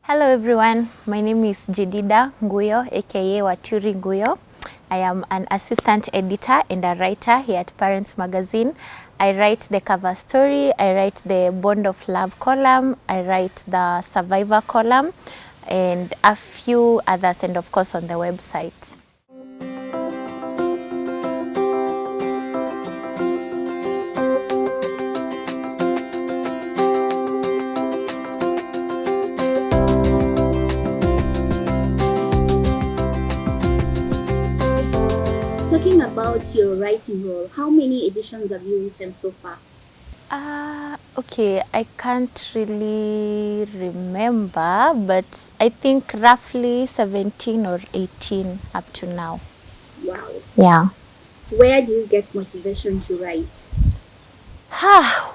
Hello everyone, my name is Jedidah Nguyo, aka Writetr Nguyo. I am an assistant editor and a writer here at Parents Magazine. I write the cover story, I write the Bond of Love column, I write the Survivor column, and a few others, and of course on the website. Talking about your writing role, how many editions have you written so far? Okay, I can't really remember, but I think roughly 17 or 18 up to now. Wow. Yeah. Where do you get motivation to write?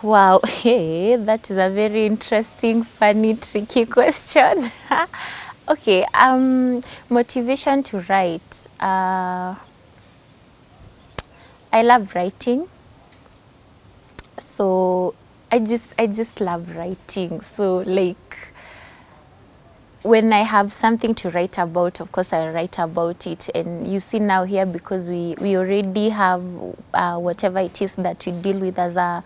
Wow, hey, that is a very interesting, funny, tricky question. Okay, motivation to write. I love writing, so I just love writing. So like when I have something to write about, of course I write about it. And you see now here, because we already have whatever it is that we deal with as a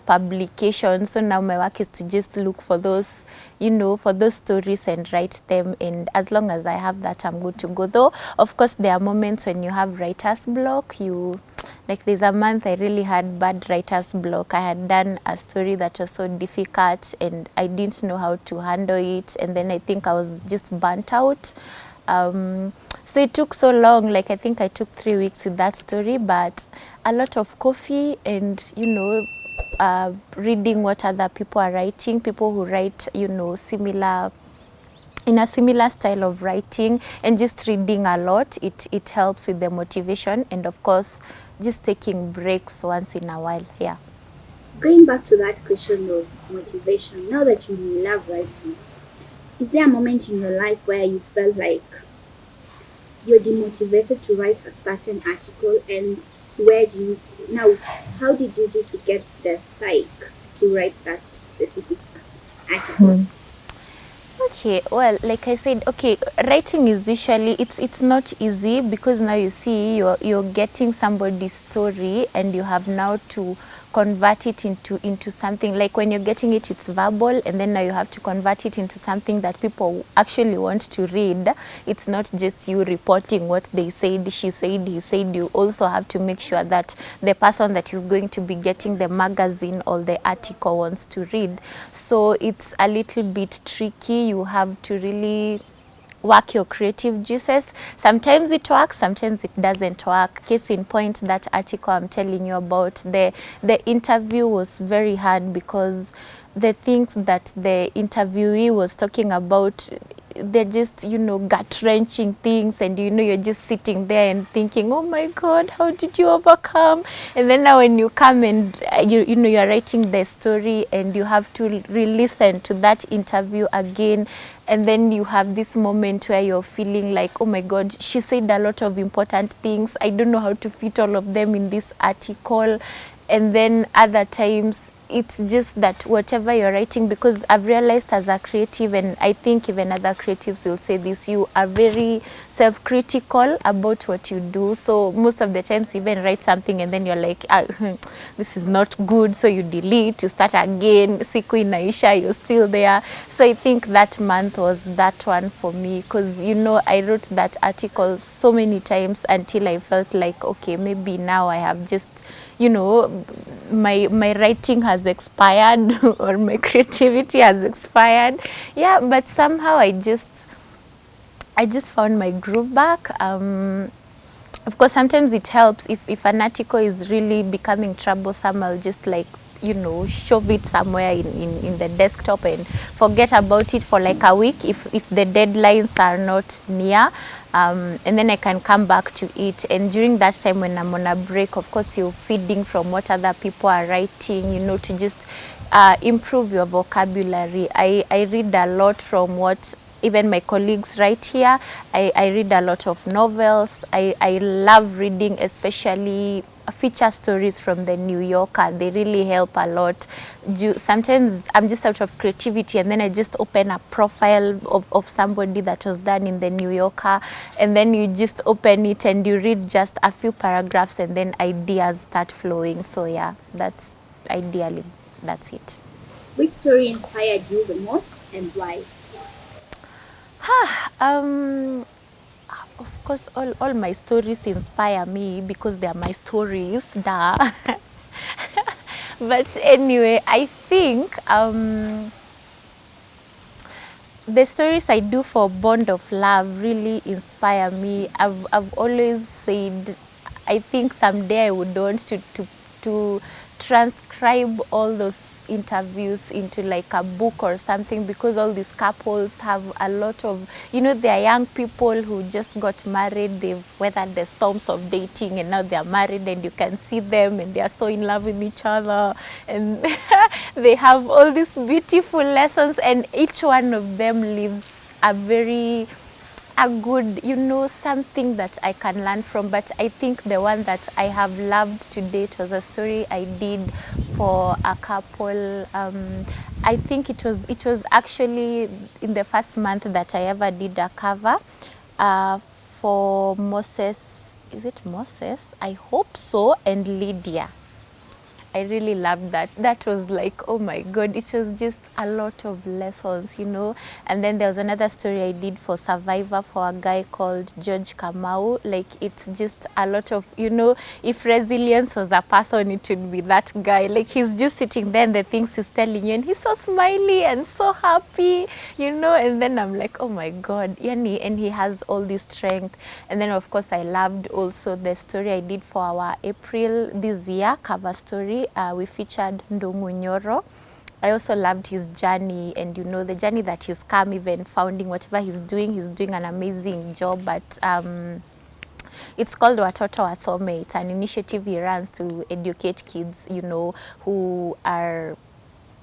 publication. So now my work is to just look for those, for those stories and write them. And as long as I have that, I'm good to go. Though, of course, there are moments when you have writer's block. Like there's a month I really had bad writer's block. I had done a story that was so difficult and I didn't know how to handle it. And then I think I was just burnt out. So it took so long. Like I think I took 3 weeks with that story, but a lot of coffee and, reading what other people are writing, people who write, similar in a similar style of writing, and just reading a lot, it helps with the motivation, and of course just taking breaks once in a while. Yeah. Going back to that question of motivation, now that you love writing, is there a moment in your life where you felt like you're demotivated to write a certain article, and how did you do to get the psych to write that specific article? Okay, well, like I said, okay, writing is usually it's not easy, because now you see you're getting somebody's story and you have now to convert it into something. Like when you're getting it, it's verbal, and then now you have to convert it into something that people actually want to read. It's not just you reporting what they said, she said, he said. You also have to make sure that the person that is going to be getting the magazine or the article wants to read. So it's a little bit tricky. You have to really work your creative juices. Sometimes it works, sometimes it doesn't work. Case in point, that article I'm telling you about, the interview was very hard, because the things that the interviewee was talking about, they're just, gut-wrenching things, and you're just sitting there and thinking, oh my God, how did you overcome? And then now when you come and you're writing the story, and you have to re-listen to that interview again, and then you have this moment where you're feeling like, oh my God, she said a lot of important things. I don't know how to fit all of them in this article. And then other times, it's just that whatever you're writing, because I've realized as a creative, and I think even other creatives will say this, you are very self-critical about what you do. So most of the times you even write something and then you're like, this is not good. So you delete, you start again, siku inaisha, you're still there. So I think that month was that one for me, because, I wrote that article so many times until I felt like, okay, maybe now I have just, my writing has expired or my creativity has expired. Yeah, but somehow I just found my groove back. Of course, sometimes it helps if an article is really becoming troublesome. I'll just shove it somewhere in the desktop and forget about it for like a week if the deadlines are not near. And then I can come back to it. And during that time when I'm on a break, of course, you're feeding from what other people are writing, to just improve your vocabulary. I read a lot from what even my colleagues write here. I read a lot of novels. I love reading, especially feature stories from the New Yorker. They really help a lot. Sometimes I'm just out of creativity, and then I just open a profile of somebody that was done in the New Yorker, and then you just open it and you read just a few paragraphs, and then ideas start flowing. So yeah, that's ideally, that's it. Which story inspired you the most and why? Um, of course, all my stories inspire me because they are my stories, duh. But anyway, I think the stories I do for Bond of Love really inspire me. I've always said I think someday I would want to transcribe all those interviews into like a book or something, because all these couples have a lot of, you know, they are young people who just got married, they've weathered the storms of dating, and now they are married, and you can see them and they are so in love with each other, and they have all these beautiful lessons, and each one of them lives a good, you know, something that I can learn from. But I think the one that I have loved to date was a story I did for a couple. I think it was actually in the first month that I ever did a cover for Moses. Is it Moses? I hope so. And Lydia. I really loved that. That was like, oh my God, it was just a lot of lessons, you know. And then there was another story I did for Survivor for a guy called George Kamau. Like, it's just a lot of, you know, if resilience was a person, it would be that guy. Like, he's just sitting there and the things he's telling you, and he's so smiley and so happy, you know. And then I'm like, oh my God, yani, and he has all this strength. And then, of course, I loved also the story I did for our April this year cover story. We featured Nguyo. I also loved his journey, and you know, the journey that he's come, even founding whatever he's doing an amazing job. But it's called Watoto Wasome. It's an initiative he runs to educate kids, you know, who are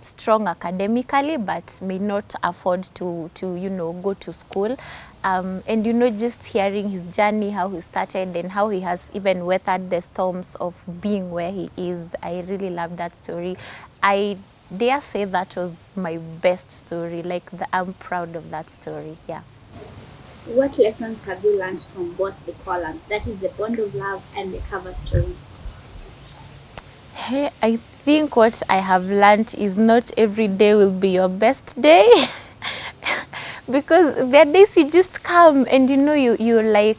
strong academically but may not afford to you know, go to school. And you know, just hearing his journey, how he started and how he has even weathered the storms of being where he is, I really love that story. I dare say that was my best story. Like, I'm proud of that story. Yeah. What lessons have you learned from both the columns, that is the Bond of Love and the cover story? Hey, I think what I have learned is not every day will be your best day. Because there are days you just come and you know, you're like,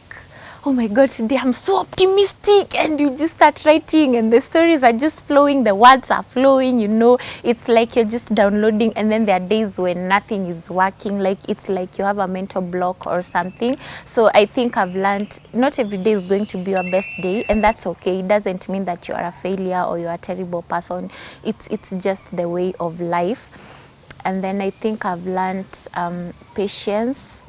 oh my God, today I'm so optimistic, and you just start writing and the stories are just flowing, the words are flowing, you know, it's like you're just downloading. And then there are days when nothing is working, like it's like you have a mental block or something. So I think I've learned not every day is going to be your best day, and that's okay. It doesn't mean that you are a failure or you're a terrible person. It's just the way of life. And then I think I've learned patience,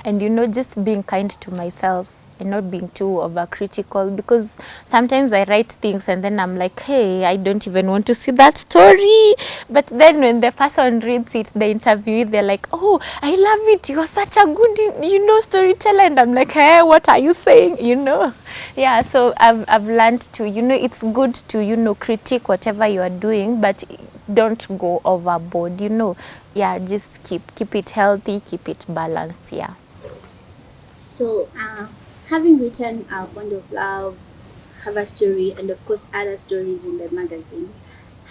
and you know, just being kind to myself and not being too overcritical, because sometimes I write things and then I'm like, hey, I don't even want to see that story. But then when the person reads it, the interviewee, they're like, oh, I love it, you're such a good, you know, storyteller. And I'm like, hey, what are you saying, you know? Yeah, so I've learned to, you know, it's good to, you know, critique whatever you are doing, but don't go overboard, you know. Yeah, just keep it healthy, keep it balanced. Yeah. So, having written Bond of Love, cover story, and of course other stories in the magazine,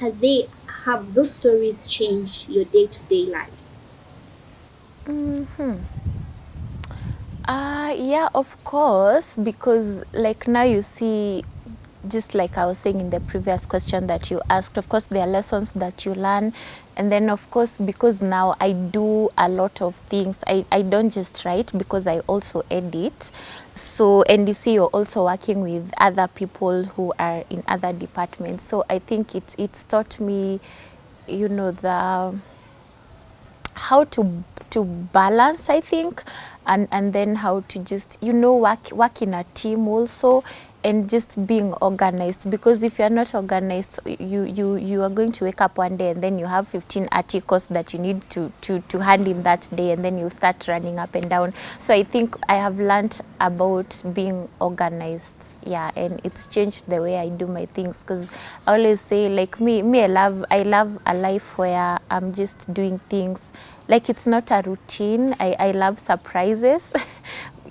have those stories changed your day-to-day life? Yeah, of course, because like now you see, just like I was saying in the previous question that you asked, of course, there are lessons that you learn. And then, of course, because now I do a lot of things, I don't just write, because I also edit. So, and you see, you're also working with other people who are in other departments. So I think it's taught me, you know, how to balance, I think, and then how to just, you know, work in a team also. and just being organized, because if you're not organized, you are going to wake up one day and then you have 15 articles that you need to hand in that day, and then you'll start running up and down. So I think I have learned about being organized, yeah, and it's changed the way I do my things, because I always say, like, I love a life where I'm just doing things like it's not a routine. I love surprises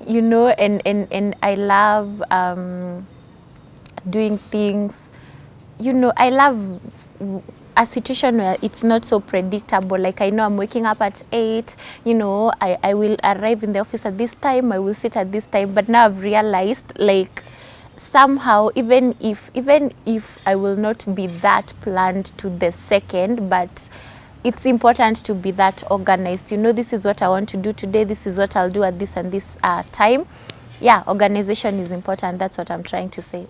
you know, and I love doing things, you know. I love a situation where it's not so predictable. Like, I know I'm waking up at 8, you know, I will arrive in the office at this time, I will sit at this time. But now I've realized, like, somehow, even if I will not be that planned to the second, but it's important to be that organized. You know, this is what I want to do today, this is what I'll do at this and this time. Yeah, organization is important. That's what I'm trying to say.